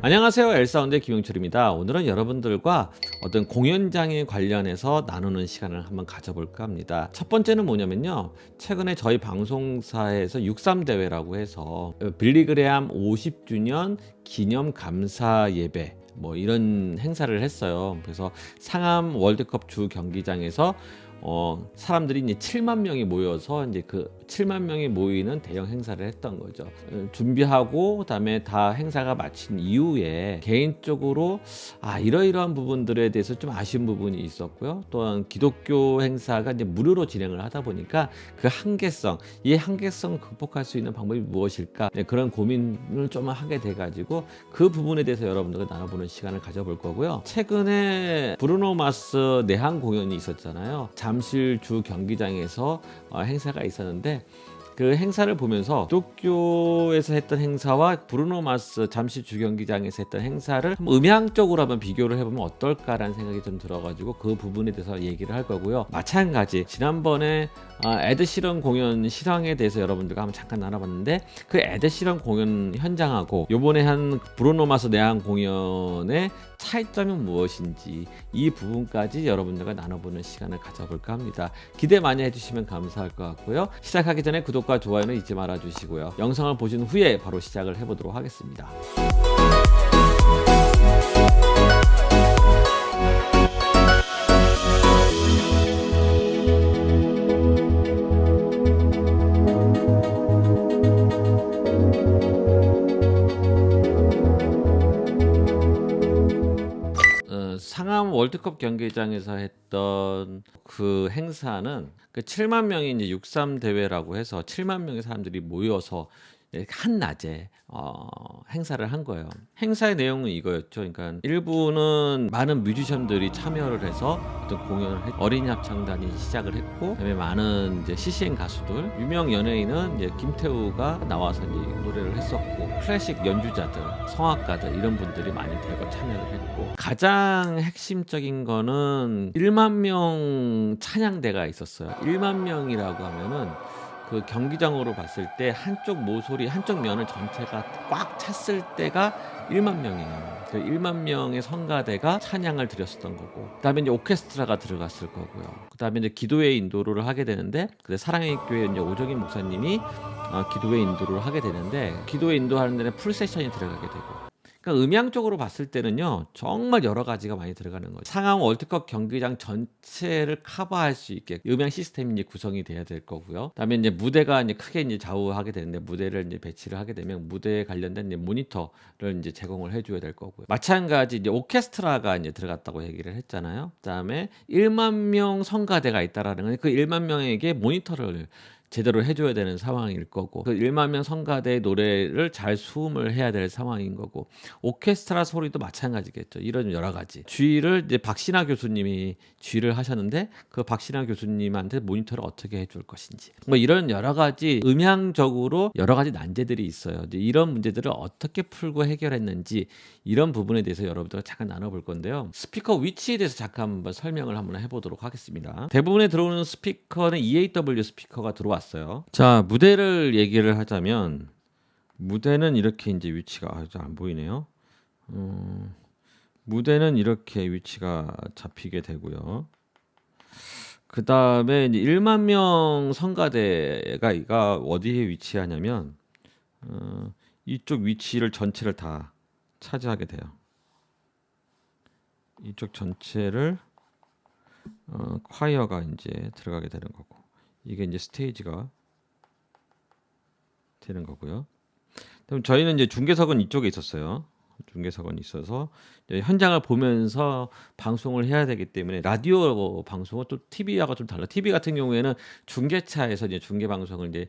안녕하세요. 엘사운드의 김용철입니다. 오늘은 여러분들과 어떤 공연장에 관련해서 나누는 시간을 한번 가져볼까 합니다. 첫 번째는 뭐냐면요, 최근에 저희 방송사에서 63대회라고 해서 빌리그레암 50주년 기념 감사 예배 뭐 이런 행사를 했어요. 그래서 상암 월드컵 주 경기장에서 사람들이 이제 7만 명이 모여서 이제 그 7만 명이 모이는 대형 행사를 했던 거죠. 준비하고 그다음에 다 행사가 마친 이후에 개인적으로 이러이러한 부분들에 대해서 좀 아쉬운 부분이 있었고요. 또한 기독교 행사가 이제 무료로 진행을 하다 보니까 그 한계성, 이 한계성 극복할 수 있는 방법이 무엇일까? 그런 고민을 좀 하게 돼가지고 그 부분에 대해서 여러분들과 나눠보는 시간을 가져볼 거고요. 최근에 브루노 마스 내한 공연이 있었잖아요. 잠실 주 경기장에서 행사가 있었는데, 그 행사를 보면서 기독교에서 했던 행사와 브루노 마스 잠실 주경기장에서 했던 행사를 음향적으로 한번 비교를 해보면 어떨까라는 생각이 좀 들어가지고 그 부분에 대해서 얘기를 할 거고요. 마찬가지 지난번에 에드 시런 공연 실황에 대해서 여러분들과 한번 잠깐 나눠봤는데, 그 에드 시런 공연 현장하고 요번에 한 브루노 마스 내한 공연의 차이점은 무엇인지 이 부분까지 여러분들과 나눠보는 시간을 가져볼까 합니다. 기대 많이 해주시면 감사할 것 같고요. 시작하기 전에 구독과 좋아요는 잊지 말아 주시고요. 영상을 보신 후에 바로 시작을 해보도록 하겠습니다. 상암 월드컵 경기장에서 했던 그 행사는 그 7만 명이 이제 63 대회라고 해서 7만 명의 사람들이 모여서 한 낮에 행사를 한 거예요. 행사의 내용은 이거였죠. 그러니까 일부는 많은 뮤지션들이 참여를 해서 어떤 공연을 어린이 합창단이 시작을 했고, 그다음에 많은 이제 CCN 가수들, 유명 연예인은 이제 김태우가 나와서 이제 노래를 했었고, 클래식 연주자들, 성악가들 이런 분들이 많이 대거 참여를 했고, 가장 핵심적인 거는 1만 명 찬양대가 있었어요. 1만 명이라고 하면은 그 경기장으로 봤을 때 한쪽 모서리, 한쪽 면을 전체가 꽉 찼을 때가 1만 명이에요. 그 1만 명의 성가대가 찬양을 드렸었던 거고, 그다음에 이제 오케스트라가 들어갔을 거고요. 그다음에 이제 기도회 인도를 하게 되는데, 사랑의 교회 이제 오정인 목사님이 기도회 인도를 하게 되는데, 기도회 인도하는 데는 풀 세션이 들어가게 되고. 그러니까 음향적으로 봤을 때는요, 정말 여러 가지가 많이 들어가는 거죠. 상암 월드컵 경기장 전체를 커버할 수 있게 음향 시스템이 이제 구성이 돼야 될 거고요. 그다음에 이제 무대가 이제 크게 이제 좌우하게 되는데, 무대를 이제 배치를 하게 되면 무대에 관련된 이제 모니터를 이제 제공을 해줘야 될 거고요. 마찬가지 이제 오케스트라가 이제 들어갔다고 얘기를 했잖아요. 그다음에 1만 명 성가대가 있다라는 건 그 1만 명에게 모니터를 제대로 해줘야 되는 상황일 거고, 그 1만 명 성가대의 노래를 잘 수음을 해야 될 상황인 거고, 오케스트라 소리도 마찬가지겠죠. 이런 여러 가지 주의를 이제 박신하 교수님이 주의를 하셨는데, 그 박신하 교수님한테 모니터를 어떻게 해줄 것인지, 뭐 이런 여러 가지 음향적으로 여러 가지 난제들이 있어요. 이제 이런 문제들을 어떻게 풀고 해결했는지, 이런 부분에 대해서 여러분들과 잠깐 나눠볼 건데요. 스피커 위치에 대해서 잠깐 한번 설명을 한번 해보도록 하겠습니다. 대부분에 들어오는 스피커는 EAW 스피커가 들어왔어요. 자, 무대를 얘기를 하자면, 무대는 이렇게 이제 위치가 잘 안 보이네요. 무대는 이렇게 위치가 잡히게 되고요. 그 다음에 이제 1만 명 성가대가 어디에 위치하냐면, 이쪽 위치를 전체를 다 차지하게 돼요. 이쪽 전체를 콰이어가 이제 들어가게 되는 거고, 이게 이제 스테이지가 되는 거고요. 그럼 저희는 이제 중계석은 이쪽에 있었어요. 중계석은 있어서 현장을 보면서 방송을 해야 되기 때문에, 라디오 방송은 또 TV하고 좀 달라. TV 같은 경우에는 중계차에서 이제 중계 방송을 이제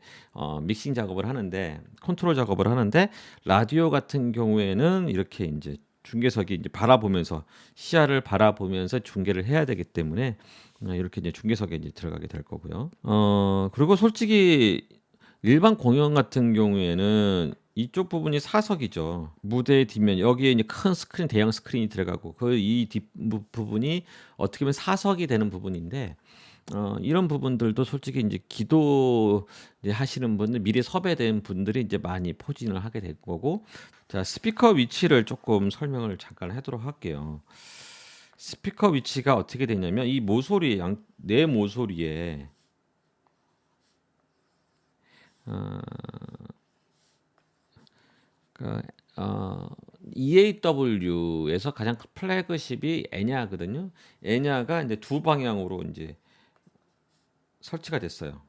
믹싱 작업을 하는데, 컨트롤 작업을 하는데, 라디오 같은 경우에는 이렇게 이제 중계석이 이제 바라보면서, 시야를 바라보면서 중계를 해야 되기 때문에 이렇게 이제 중계석에 이제 들어가게 될 거고요. 그리고 솔직히 일반 공연 같은 경우에는 이쪽 부분이 사석이죠. 무대 뒷면, 여기에 이제 큰 스크린, 대형 스크린이 들어가고, 그 이 뒷 부분이 어떻게 보면 사석이 되는 부분인데, 이런 부분들도 솔직히 이제 기도 이제 하시는 분들 미리 섭외된 분들이 이제 많이 포진을 하게 될 거고 자 스피커 위치를 조금 설명을 잠깐 하도록 할게요. 스피커 위치가 어떻게 되냐면 이 모서리 네 모서리에 어, 그, 어, EAW에서 가장 플래그십이 에냐거든요. 에냐가 이제 두 방향으로 이제 설치가 됐어요.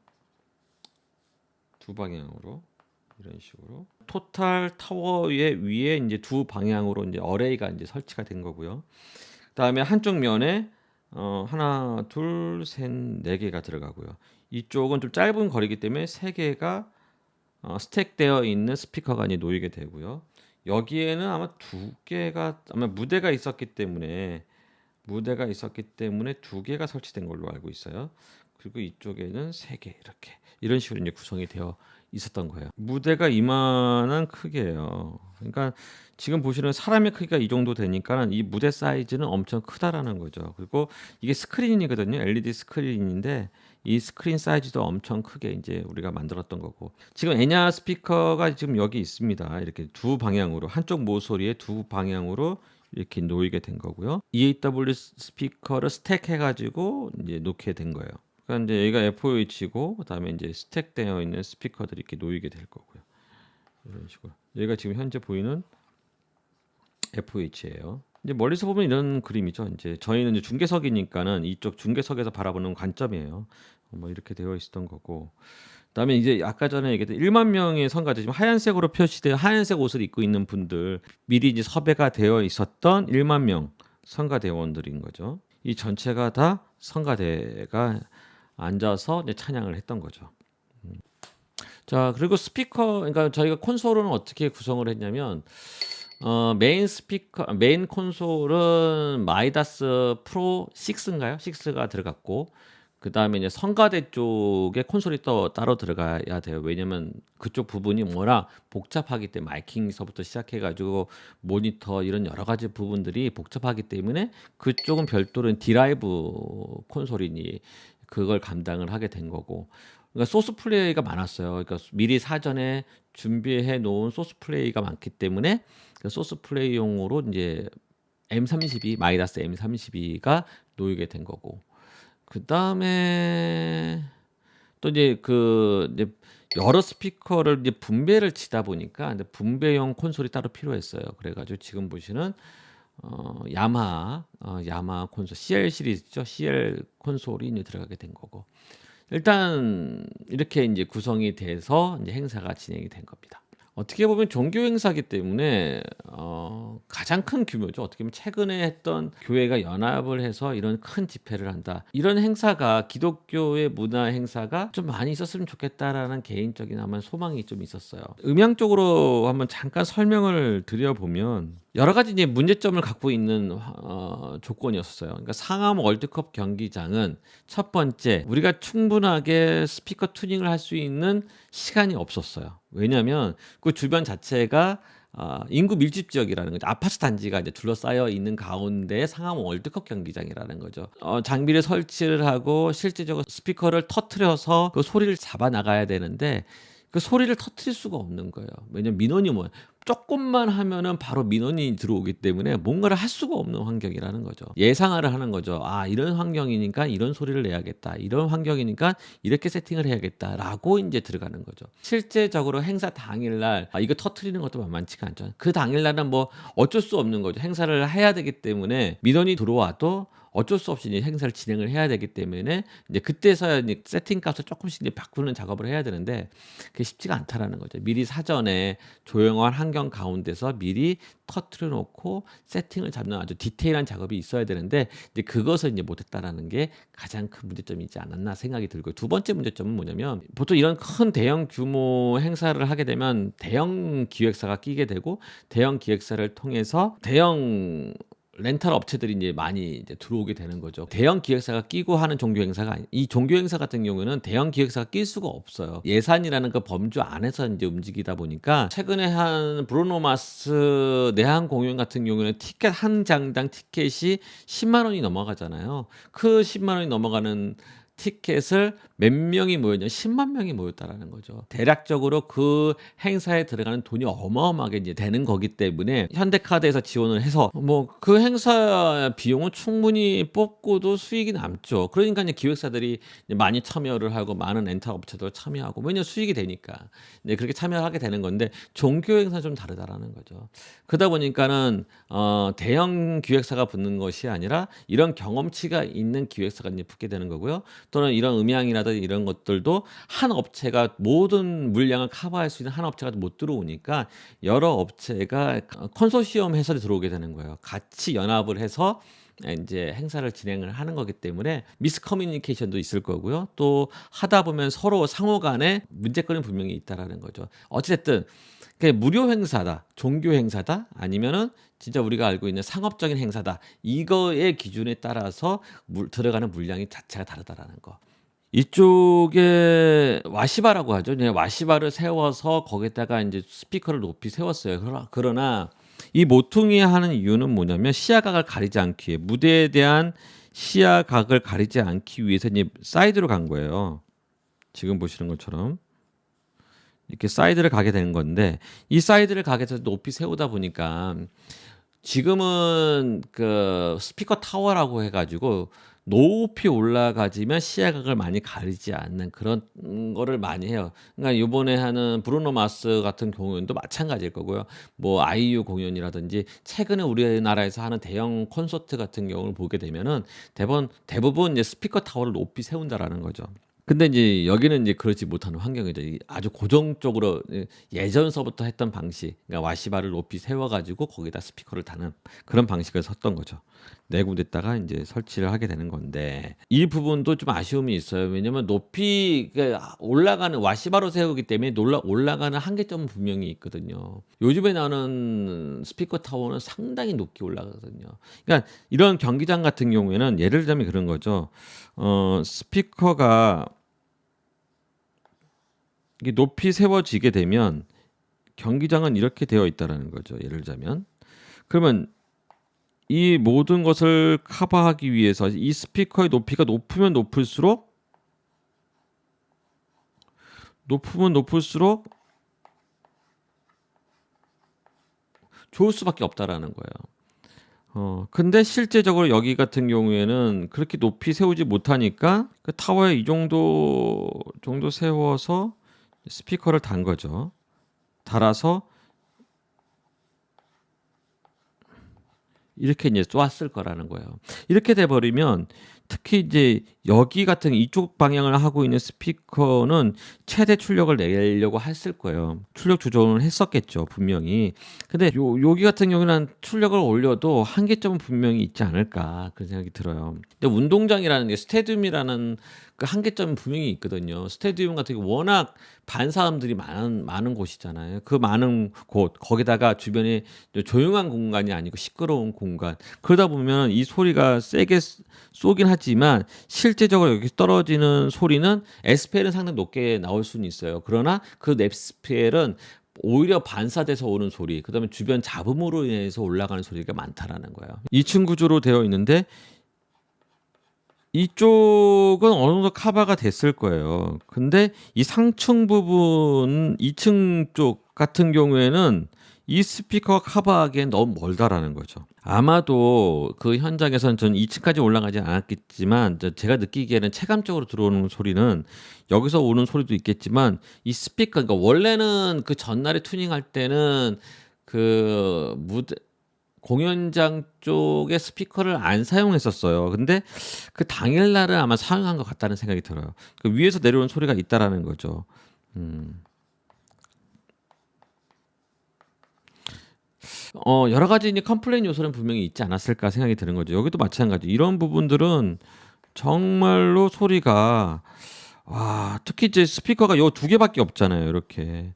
두 방향으로 이런 식으로 토탈 타워의 위에 이제 두 방향으로 이제 어레이가 이제 설치가 된 거고요. 그다음에 한쪽 면에 하나, 둘, 셋, 네 개가 들어가고요. 이쪽은 좀 짧은 거리이기 때문에 세 개가 스택되어 있는 스피커가 이제 놓이게 되고요. 여기에는 아마 두 개가 아마 무대가 있었기 때문에 두 개가 설치된 걸로 알고 있어요. 그리고 이쪽에는 세 개 이렇게 이런 식으로 이제 구성이 되어 있었던 거예요. 무대가 이만한 크기예요. 그러니까 지금 보시는 사람의 크기가 이 정도 되니까 이 무대 사이즈는 엄청 크다라는 거죠. 그리고 이게 스크린이거든요. LED 스크린인데 이 스크린 사이즈도 엄청 크게 이제 우리가 만들었던 거고 지금 에냐 스피커가 지금 여기 있습니다. 이렇게 두 방향으로 한쪽 모서리에 두 방향으로 이렇게 놓이게 된 거고요. EAW 스피커를 스택해가지고 이제 놓게 된 거예요. 그러니까 이제 여기가 FOH고 그다음에 이제 스택되어 있는 스피커들이 이렇게 놓이게 될 거고요. 이런 식으로. 여기가 지금 현재 보이는 FOH예요. 이제 멀리서 보면 이런 그림이죠. 이제 저희는 이제 중계석이니까는 이쪽 중계석에서 바라보는 관점이에요. 뭐 이렇게 되어 있었던 거고. 그다음에 이제 아까 전에 얘기했던 1만 명의 성가대 지금 하얀색으로 표시되어 하얀색 옷을 입고 있는 분들 미리 이제 섭외가 되어 있었던 1만 명 성가대원들인 거죠. 이 전체가 다 성가대가 앉아서 이제 찬양을 했던 거죠. 자, 그리고 스피커, 그러니까 저희가 콘솔은 어떻게 구성을 했냐면, 메인 콘솔은 마이다스 프로 6인가요? 6가 들어갔고, 그 다음에 이제 성가대 쪽에 콘솔이 또 따로 들어가야 돼요. 왜냐면 그쪽 부분이 워낙 복잡하기 때문에 마이킹서부터 시작해가지고 모니터 이런 여러 가지 부분들이 복잡하기 때문에 그쪽은 별도로 디라이브 콘솔이니 그걸 감당을 하게 된 거고. 그러니까 소스 플레이가 많았어요. 그러니까 미리 사전에 준비해 놓은 소스 플레이가 많기 때문에 그 소스 플레이용으로 이제 M32 마이다스 M32가 놓이게 된 거고. 그 다음에 또 이제 여러 스피커를 이제 분배를 치다 보니까 이제 분배용 콘솔이 따로 필요했어요. 그래가지고 지금 보시는 야마하 콘솔 CL 시리즈죠. CL 콘솔이 이제 들어가게 된 거고. 일단 이렇게 이제 구성이 돼서 이제 행사가 진행이 된 겁니다. 어떻게 보면 종교 행사기 때문에 가장 큰 규모죠. 어떻게 보면 최근에 했던 교회가 연합을 해서 이런 큰 집회를 한다. 이런 행사가 기독교의 문화 행사가 좀 많이 있었으면 좋겠다라는 개인적인 아마 소망이 좀 있었어요. 음향적으로 한번 잠깐 설명을 드려보면 여러 가지 이제 문제점을 갖고 있는 조건이었어요. 그러니까 상암 월드컵 경기장은 첫 번째 우리가 충분하게 스피커 투닝을 할 수 있는 시간이 없었어요. 왜냐하면 그 주변 자체가 인구 밀집 지역이라는 거죠. 아파트 단지가 이제 둘러싸여 있는 가운데 상암 월드컵 경기장이라는 거죠. 장비를 설치를 하고 실제적으로 스피커를 터트려서 그 소리를 잡아 나가야 되는데 그 소리를 터트릴 수가 없는 거예요. 왜냐면 민원이 조금만 하면은 바로 민원이 들어오기 때문에 뭔가를 할 수가 없는 환경이라는 거죠. 예상을 하는 거죠. 아, 이런 환경이니까 이런 소리를 내야겠다. 이런 환경이니까 이렇게 세팅을 해야겠다라고 이제 들어가는 거죠. 실제적으로 행사 당일날 이거 터트리는 것도 만만치가 않죠. 그 당일날은 뭐 어쩔 수 없는 거죠. 행사를 해야 되기 때문에 민원이 들어와도 어쩔 수 없이 이제 행사를 진행을 해야 되기 때문에 이제 그때서야 이제 세팅 값을 조금씩 이제 바꾸는 작업을 해야 되는데 그게 쉽지가 않다라는 거죠. 미리 사전에 조용한 환경 가운데서 미리 터트려 놓고 세팅을 잡는 아주 디테일한 작업이 있어야 되는데 이제 그것을 이제 못했다라는 게 가장 큰 문제점이지 않았나 생각이 들고 두 번째 문제점은 뭐냐면 보통 이런 큰 대형 규모 행사를 하게 되면 대형 기획사가 끼게 되고 대형 기획사를 통해서 대형 렌탈 업체들이 이제 많이 이제 들어오게 되는 거죠. 대형 기획사가 끼고 하는 종교 행사가 이 종교 행사 같은 경우에는 대형 기획사가 낄 수가 없어요. 예산이라는 그 범주 안에서 이제 움직이다 보니까 최근에 한 브루노 마스 내한 공연 같은 경우에는 티켓 한 장당 티켓이 10만 원이 넘어가잖아요. 그 10만 원이 넘어가는 티켓을 몇 명이 모였냐? 10만 명이 모였다라는 거죠. 대략적으로 그 행사에 들어가는 돈이 어마어마하게 이제 되는 거기 때문에 현대카드에서 지원을 해서 뭐 그 행사 비용은 충분히 뽑고도 수익이 남죠. 그러니까 이제 기획사들이 이제 많이 참여를 하고 많은 엔터 업체도 참여하고 왜냐 수익이 되니까 이제 그렇게 참여하게 되는 건데 종교 행사는 좀 다르다라는 거죠. 그러다 보니까는 대형 기획사가 붙는 것이 아니라 이런 경험치가 있는 기획사가 이제 붙게 되는 거고요. 또는 이런 음향이라든지 이런 것들도 한 업체가 모든 물량을 커버할 수 있는 한 업체가 못 들어오니까 여러 업체가 컨소시엄 해서 들어오게 되는 거예요. 같이 연합을 해서 이제 행사를 진행을 하는 거기 때문에 미스커뮤니케이션도 있을 거고요. 또 하다 보면 서로 상호 간에 문제거리는 분명히 있다라는 거죠. 어찌됐든 그게 무료 행사다, 종교 행사다, 아니면은 진짜 우리가 알고 있는 상업적인 행사다. 이거의 기준에 따라서 들어가는 물량이 자체가 다르다라는 거. 이쪽에 와시바라고 하죠. 그냥 와시바를 세워서 거기다가 이제 스피커를 높이 세웠어요. 그러나 이 모퉁이 하는 이유는 뭐냐면 시야각을 가리지 않기 위해 무대에 대한 시야각을 가리지 않기 위해서 이제 사이드로 간 거예요. 지금 보시는 것처럼 이렇게 사이드를 가게 되는 건데 이 사이드를 가게 돼서 높이 세우다 보니까 지금은 그 스피커 타워라고 해가지고 높이 올라가지면 시야각을 많이 가리지 않는 그런 거를 많이 해요. 그러니까 이번에 하는 브루노 마스 같은 경우도 마찬가지일 거고요. 뭐 아이유 공연이라든지 최근에 우리나라에서 하는 대형 콘서트 같은 경우를 보게 되면은 대부분 이제 스피커 타워를 높이 세운다라는 거죠. 근데 이제 여기는 이제 그렇지 못하는 환경이죠. 아주 고정적으로 예전서부터 했던 방식, 그러니까 와시바를 높이 세워가지고 거기다 스피커를 다는 그런 방식을 썼던 거죠. 네 군데다가 이제 설치를 하게 되는 건데 이 부분도 좀 아쉬움이 있어요. 왜냐면 높이 올라가는 와시바로 세우기 때문에 올라가는 한계점은 분명히 있거든요. 요즘에 나오는 스피커 타워는 상당히 높게 올라가거든요. 그러니까 이런 경기장 같은 경우에는 예를 들자면 그런 거죠. 스피커가 이게 높이 세워지게 되면 경기장은 이렇게 되어 있다라는 거죠. 예를 들자면 그러면 이 모든 것을 커버하기 위해서 이 스피커의 높이가 높으면 높을수록 좋을 수밖에 없다라는 거예요. 근데 실제적으로 여기 같은 경우에는 그렇게 높이 세우지 못하니까 그 타워에 이 정도 세워서 스피커를 단 거죠. 달아서 이렇게 이제 쏘았을 거라는 거예요. 이렇게 돼 버리면 특히 이제 여기 같은 이쪽 방향을 하고 있는 스피커는 최대 출력을 내려고 했을 거예요. 출력 조정을 했었겠죠, 분명히. 근데 여기 같은 경우는 출력을 올려도 한계점은 분명히 있지 않을까 그런 생각이 들어요. 근데 운동장이라는 게 스테디움이라는 그 한계점은 분명히 있거든요. 스테디움 같은 경우 워낙 반사음들이 많은 곳이잖아요. 그 많은 곳 거기다가 주변에 조용한 공간이 아니고 시끄러운 공간. 그러다 보면 이 소리가 세게 쏘긴 하지만 실제적으로 여기 떨어지는 소리는 SPL은 상당히 높게 나올 수는 있어요. 그러나 그 SPL은 오히려 반사돼서 오는 소리, 그다음에 주변 잡음으로 인해서 올라가는 소리가 많다라는 거예요. 2층 구조로 되어 있는데 이쪽은 어느 정도 커버가 됐을 거예요. 근데 이 상층 부분 2층 쪽 같은 경우에는 이 스피커가 커버하기엔 너무 멀다라는 거죠. 아마도 그 현장에서는 전 2층까지 올라가지 않았겠지만 제가 느끼기에는 체감적으로 들어오는 소리는 여기서 오는 소리도 있겠지만 이 스피커 그러니까 원래는 그 전날에 튜닝할 때는 그 무대 공연장 쪽에 스피커를 안 사용했었어요. 근데 그 당일날은 아마 사용한 것 같다는 생각이 들어요. 그 위에서 내려오는 소리가 있다라는 거죠. 여러 가지 이제 컴플레인 요소는 분명히 있지 않았을까 생각이 드는 거죠. 여기도 마찬가지. 이런 부분들은 정말로 소리가 특히 이제 스피커가 요 두 개밖에 없잖아요. 이렇게.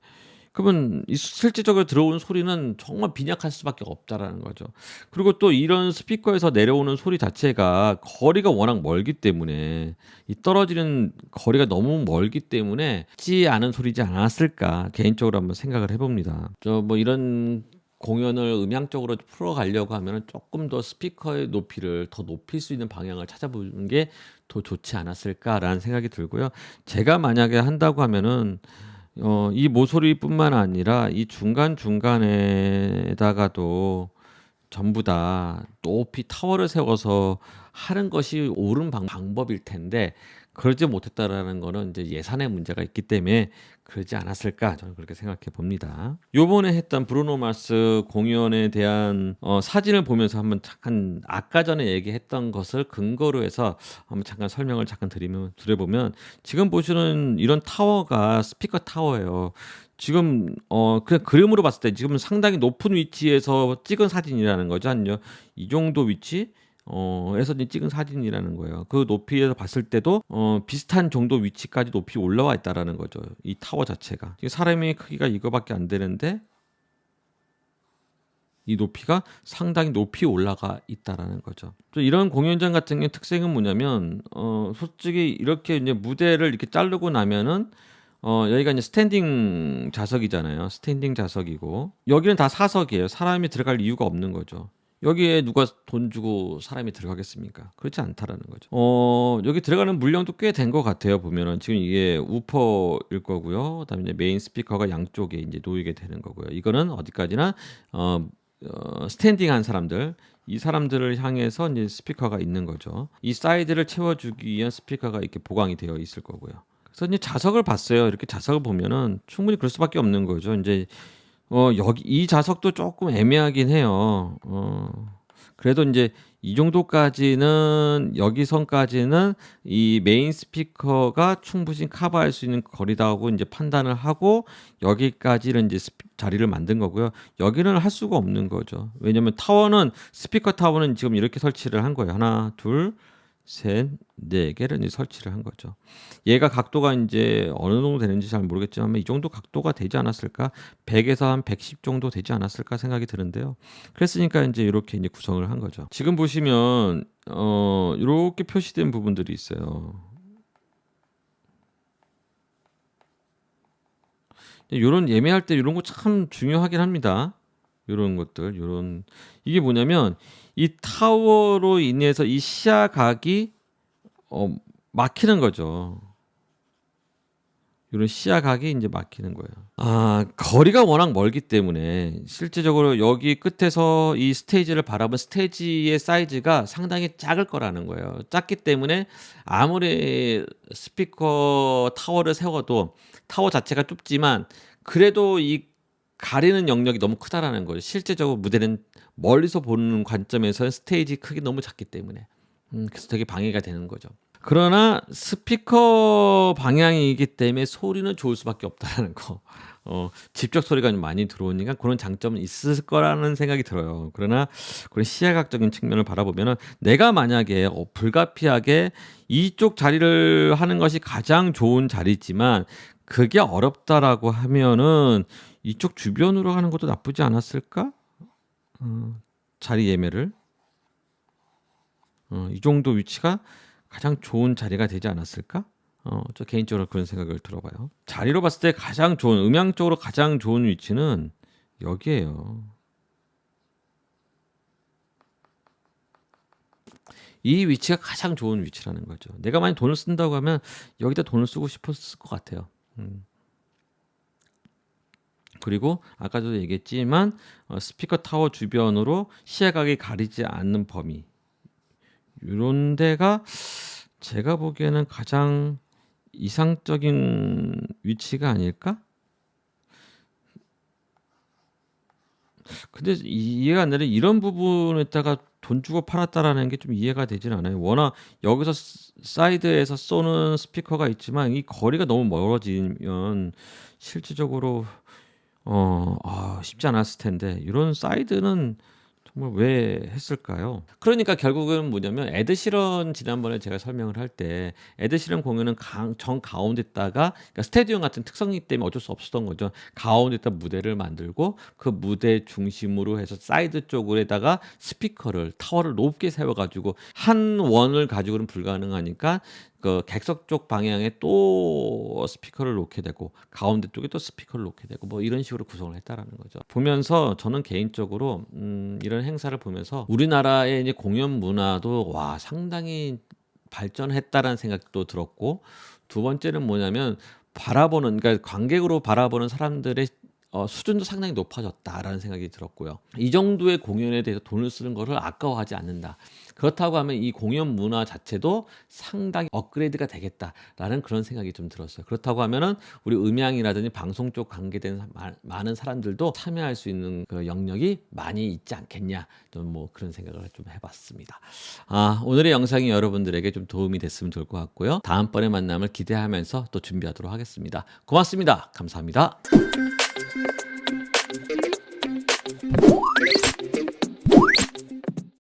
그러면 실질적으로 들어오는 소리는 정말 빈약할 수밖에 없다라는 거죠. 그리고 또 이런 스피커에서 내려오는 소리 자체가 거리가 워낙 멀기 때문에 이 떨어지는 거리가 너무 멀기 때문에 쉽지 않은 소리지 않았을까 개인적으로 한번 생각을 해봅니다. 저 뭐 이런 공연을 음향적으로 풀어가려고 하면은 쪼끔 더 스피커의 높이를 더 높일 수 있는 방향을 찾아보는 게 더 좋지 않았을까라는 생각이 들고요. 제가 만약에 한다고 하면은 이 모서리뿐만 아니라 이 중간중간에다가도 전부 다 높이 타워를 세워서 하는 것이 옳은 방법일 텐데 그러지 못했다라는 거는 이제 예산의 문제가 있기 때문에 그러지 않았을까 저는 그렇게 생각해 봅니다. 요번에 했던 브루노 마스 공연에 대한 사진을 보면서 한번 잠깐 아까 전에 얘기했던 것을 근거로 해서 한번 잠깐 설명을 잠깐 드려보면 지금 보시는 이런 타워가 스피커 타워예요. 지금 그냥 그림으로 봤을 때 지금 상당히 높은 위치에서 찍은 사진이라는 거죠. 한 이 정도 위치 에서 이제 찍은 사진이라는 거예요. 그 높이에서 봤을 때도 비슷한 정도 위치까지 높이 올라와 있다라는 거죠. 이 타워 자체가. 사람의 크기가 이거밖에 안 되는데 이 높이가 상당히 높이 올라가 있다라는 거죠. 이런 공연장 같은 경우 특색은 뭐냐면 솔직히 이렇게 이제 무대를 이렇게 자르고 나면은 여기가 이제 스탠딩 좌석이잖아요. 스탠딩 좌석이고 여기는 다 사석이에요. 사람이 들어갈 이유가 없는 거죠. 여기에 누가 돈 주고 사람이 들어가겠습니까? 그렇지 않다라는 거죠. 여기 들어가는 물량도 꽤 된 것 같아요. 보면은 지금 이게 우퍼일 거고요. 그다음에 이제 메인 스피커가 양쪽에 이제 놓이게 되는 거고요. 이거는 어디까지나 스탠딩한 사람들, 이 사람들을 향해서 이제 스피커가 있는 거죠. 이 사이드를 채워주기 위한 스피커가 이렇게 보강이 되어 있을 거고요. 그래서 이제 자석을 봤어요. 이렇게 자석을 보면은 충분히 그럴 수밖에 없는 거죠. 이제 여기 이 좌석도 조금 애매하긴 해요. 그래도 이제 이 정도까지는 여기 선까지는 이 메인 스피커가 충분히 커버할 수 있는 거리다고 이제 판단을 하고 여기까지는 이제 자리를 만든 거고요. 여기는 할 수가 없는 거죠. 왜냐면 타워는 스피커 타워는 지금 이렇게 설치를 한 거예요. 하나, 둘, 셋, 네 개를 이제 설치를 한 거죠. 얘가 각도가 이제 어느 정도 되는지 잘 모르겠지만 이 정도 각도가 되지 않았을까? 100에서 한 110 정도 되지 않았을까 생각이 드는데요. 그랬으니까 이제 이렇게 이제 구성을 한 거죠. 지금 보시면 이렇게 표시된 부분들이 있어요. 요런 예매할 때 이런 거 참 중요하긴 합니다. 요런 것들, 요런 이게 뭐냐면 이 타워로 인해서 이 시야각이 막히는 거죠. 요런 시야각이 이제 막히는 거예요. 거리가 워낙 멀기 때문에 실제적으로 여기 끝에서 이 스테이지를 바라본 스테이지의 사이즈가 상당히 작을 거라는 거예요. 작기 때문에 아무리 스피커 타워를 세워도 타워 자체가 좁지만 그래도 이 가리는 영역이 너무 크다라는 거예요. 실제적으로 무대는 멀리서 보는 관점에서 스테이지 크기 너무 작기 때문에 그래서 되게 방해가 되는 거죠. 그러나 스피커 방향이기 때문에 소리는 좋을 수밖에 없다라는 거. 직접 소리가 좀 많이 들어오니까 그런 장점은 있을 거라는 생각이 들어요. 그러나 그런 시야각적인 측면을 바라보면은 내가 만약에 불가피하게 이쪽 자리를 하는 것이 가장 좋은 자리지만 그게 어렵다라고 하면은 이쪽 주변으로 하는 것도 나쁘지 않았을까? 자리 예매를 이 정도 위치가 가장 좋은 자리가 되지 않았을까? 저 개인적으로 그런 생각을 들어봐요. 자리로 봤을 때 가장 좋은 음향적으로 가장 좋은 위치는 여기에요. 이 위치가 가장 좋은 위치라는 거죠. 내가 만약 돈을 쓴다고 하면 여기다 돈을 쓰고 싶었을 것 같아요. 그리고 아까도 얘기했지만 스피커 타워 주변으로 시야각이 가리지 않는 범위 요런 데가 제가 보기에는 가장 이상적인 위치가 아닐까? 근데 이해가 안 되는 이런 부분에다가 돈 주고 팔았다라는 게 좀 이해가 되진 않아요. 워낙 여기서 사이드에서 쏘는 스피커가 있지만 이 거리가 너무 멀어지면 실질적으로 쉽지 않았을 텐데 이런 사이드는 정말 왜 했을까요? 그러니까 결국은 뭐냐면 에드 시런 지난번에 제가 설명을 할 때 에드 시런 공연은 정 가운데다가 그러니까 스테디움 같은 특성이기 때문에 어쩔 수 없었던 거죠. 가운데다 무대를 만들고 그 무대 중심으로 해서 사이드 쪽으로다가 스피커를 타워를 높게 세워가지고 한 원을 가지고는 불가능하니까 그 객석 쪽 방향에 또 스피커를 놓게 되고 가운데 쪽에 또 스피커를 놓게 되고 뭐 이런 식으로 구성을 했다라는 거죠. 보면서 저는 개인적으로 이런 행사를 보면서 우리나라의 이제 공연 문화도 와 상당히 발전했다라는 생각도 들었고 두 번째는 뭐냐면 바라보는 그러니까 관객으로 바라보는 사람들의 수준도 상당히 높아졌다라는 생각이 들었고요. 이 정도의 공연에 대해서 돈을 쓰는 거를 아까워하지 않는다. 그렇다고 하면 이 공연 문화 자체도 상당히 업그레이드가 되겠다라는 그런 생각이 좀 들었어요. 그렇다고 하면은 우리 음향이라든지 방송 쪽 관계된 많은 사람들도 참여할 수 있는 그 영역이 많이 있지 않겠냐. 좀 뭐 그런 생각을 좀 해봤습니다. 오늘의 영상이 여러분들에게 좀 도움이 됐으면 좋을 것 같고요. 다음번에 만남을 기대하면서 또 준비하도록 하겠습니다. 고맙습니다. 감사합니다.